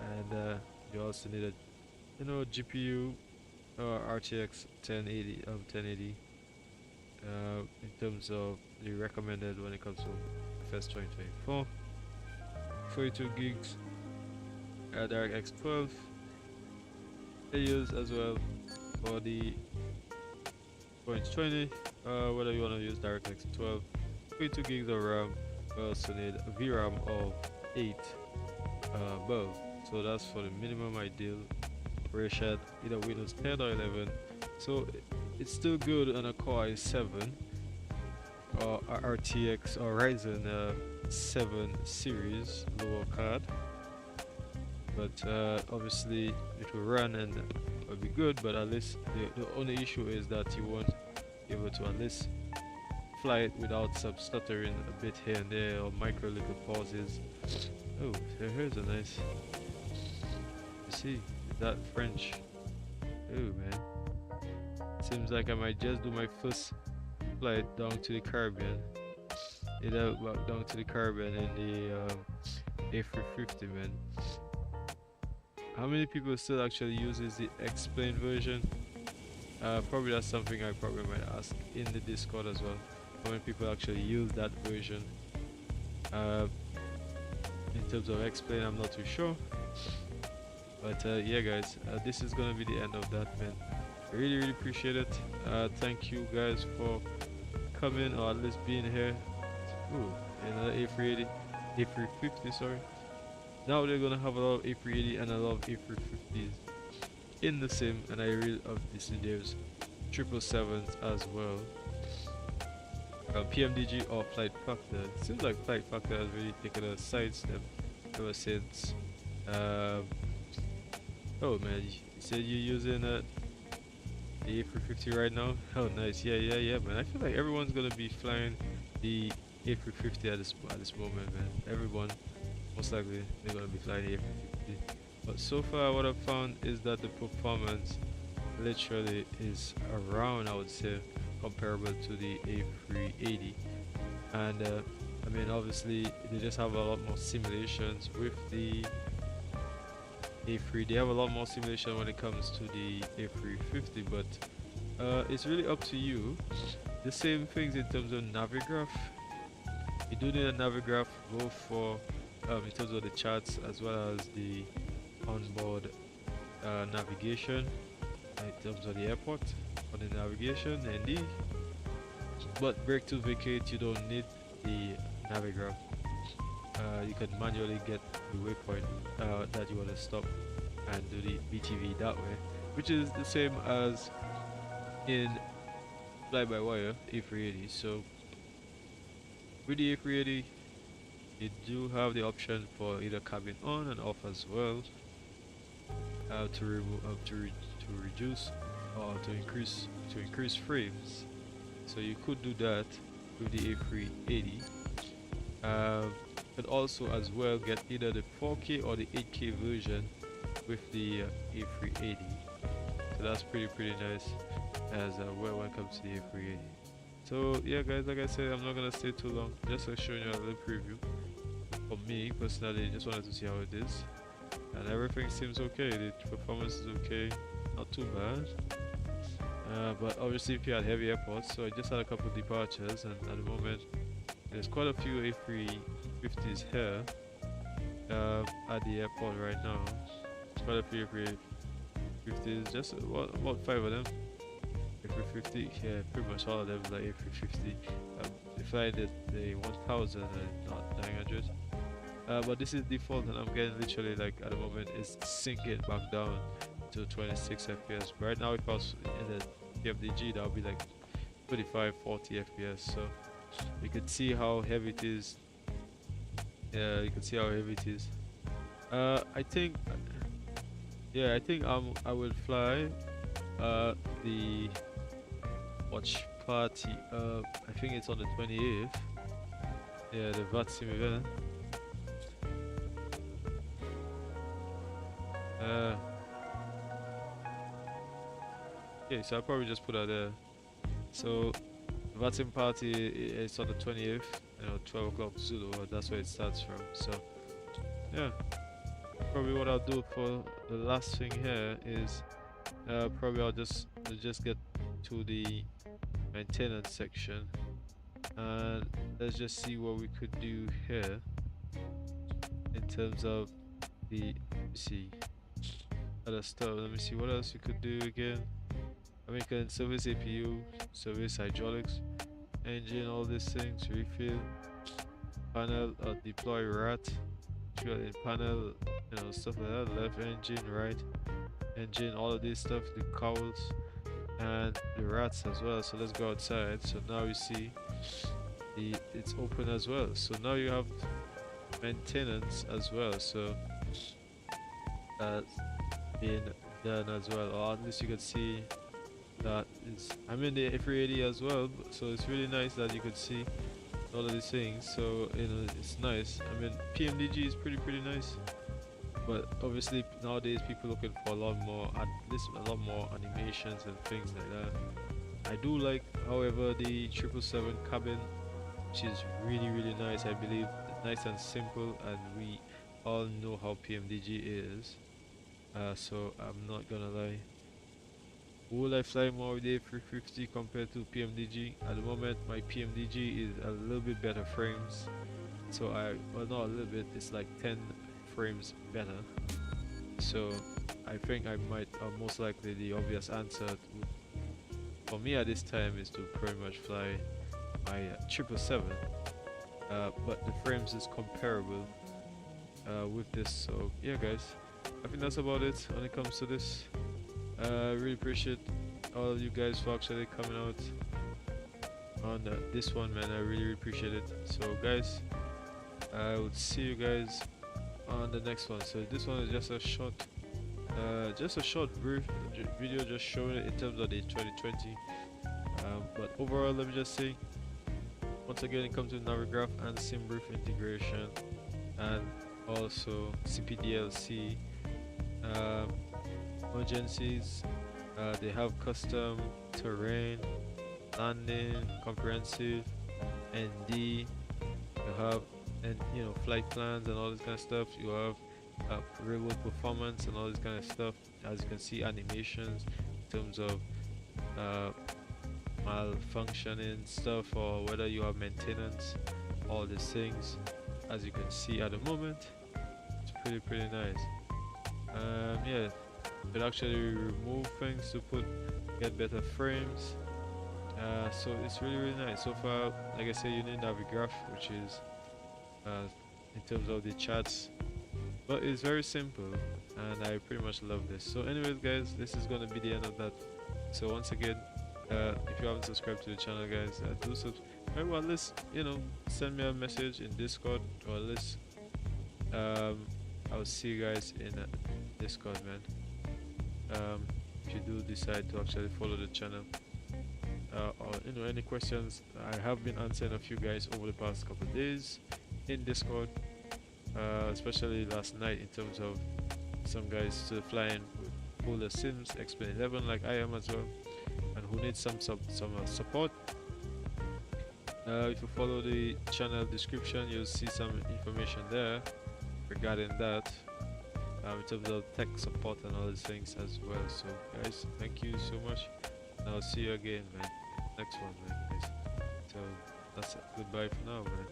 and you also need a GPU RTX 1080 in terms of the recommended when it comes to FS 2024. 42 gigs DirectX 12. They use as well for the 2020, whether you want to use DirectX 12. 32 gigs of RAM. We also need a VRAM of 8 above. So that's for the minimum ideal operation, either Windows 10 or 11. So it's still good on a Core i7 or a RTX or Ryzen 7 series lower card. But obviously it will run and will be good, but at least the only issue is that you won't be able to at least fly it without some stuttering a bit here and there or micro little pauses. Oh, here's a nice, you see, is that French? Oh man, seems like I might just do my first flight down to the Caribbean. Down to the Caribbean in the A350, man. How many people still actually uses the explained version? Probably that's something I probably might ask in the Discord as well. How many people actually use that version? In terms of explain, I'm not too sure. But yeah, guys, this is gonna be the end of that, man. I really appreciate it. Thank you guys for coming or at least being here. Ooh, another A350, sorry. Now they're gonna have a lot of A380 and a lot of A350s in the sim, and I really love this. There's 777s as well. PMDG or Flight Factor. It seems like Flight Factor has really taken a sidestep ever since. Oh man, you said you're using the A350 right now. Oh, nice. Yeah, man. I feel like everyone's gonna be flying the A350 at this moment, man. Everyone, most likely, they're gonna be flying the A350. But so far, what I've found is that the performance literally is around, I would say, comparable to the A380. And I mean, obviously, they just have a lot more simulations with the A3. They have a lot more simulation when it comes to the A350, but it's really up to you. The same things in terms of Navigraph. You do need a Navigraph both for in terms of the charts as well as the onboard navigation in terms of the airport for the navigation and but brake to vacate you don't need the Navigraph. You can manually get the waypoint that you want to stop and do the BTV that way, which is the same as in fly-by-wire A380. So with the A380 you do have the option for either cabin on and off as well, to remove to reduce or to increase frames. So you could do that with the A380. But also as well get either the 4K or the 8K version with the A380. So that's pretty nice as well when it comes to the A380. So yeah guys, like I said, I'm not gonna stay too long, just showing you a little preview. For me personally, just wanted to see how it is, and everything seems okay. The performance is okay, not too bad. But obviously if you had heavy airports, so I just had a couple of departures, and at the moment there's quite a few A350s here at the airport right now. Quite a few A350s, just about 5 of them. A350, yeah, pretty much all of them like A350. They fly the 1000 and not 900. But this is default, and I'm getting literally like at the moment is syncing back down to 26 FPS. Right now, if I was in the PMDG, that would be like 35-40 FPS. So you can see how heavy it is. Yeah, you can see how heavy it is. I think I will fly the watch party. I think it's on the 28th. Yeah, the VAT sim event. Okay, so I'll probably just put that there. So the VAT sim party is on the 20th, 12 o'clock Zulu. That's where it starts from. So yeah, probably what I'll do for the last thing here is probably I'll just get to the maintenance section, and let's just see what we could do here in terms of the other stuff. Let me see what else you could do again. I mean, you can service APU, service hydraulics, engine, all these things, refill, panel, deploy RAT, panel, stuff like that, left engine, right engine, all of this stuff, the cowls and the rats as well. So let's go outside. So now you see it's open as well. So now you have maintenance as well. So that's being done as well, or at least you can see that I'm in the A380 as well. So it's really nice that you could see all of these things. So it's nice. I mean, PMDG is pretty nice. But obviously nowadays people looking for a lot more, at least a lot more animations and things like that. I do like, however, the 777 cabin, which is really nice. I believe nice and simple, and we all know how PMDG is. So I'm not gonna lie. Will I fly more with the A350 compared to PMDG? At the moment, my PMDG is a little bit better frames. So well, not a little bit. It's like 10 frames better. So I think I might, most likely the obvious answer for me at this time is to pretty much fly my 777, but the frames is comparable with this. So yeah guys, I think that's about it when it comes to this. Really appreciate all of you guys for actually coming out on this one, man. I really appreciate it. So guys, I would see you guys on the next one. So this one is just a short just a short brief video just showing it in terms of the 2020. But overall, let me just say, once again, it comes with Navigraph and SimBrief integration, and also CPDLC emergencies. They have custom terrain, landing, comprehensive, ND. You have, and flight plans and all this kind of stuff. You have railroad performance and all this kind of stuff. As you can see, animations in terms of malfunctioning stuff, or whether you have maintenance, all these things. As you can see at the moment, it's pretty nice. Yeah, it actually remove things to get better frames. So it's really nice. So far, like I said, you need Navigraph, which is in terms of the chats, but it's very simple, and I pretty much love this. So anyways guys, this is gonna be the end of that. So once again, if you haven't subscribed to the channel, guys, do subscribe. Well, let's send me a message in Discord, or let's I'll see you guys in Discord, man. If you do decide to actually follow the channel, or any questions, I have been answering a few guys over the past couple of days in Discord, especially last night, in terms of some guys still flying with older Sims X11 like I am as well, and who need some support. If you follow the channel description, you'll see some information there regarding that, in terms of tech support and all these things as well. So guys, thank you so much, and I'll see you again, man, next one, man, guys. So that's it. Goodbye for now, man.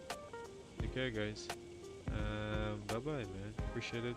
Take care, guys. Bye bye, man. Appreciate it.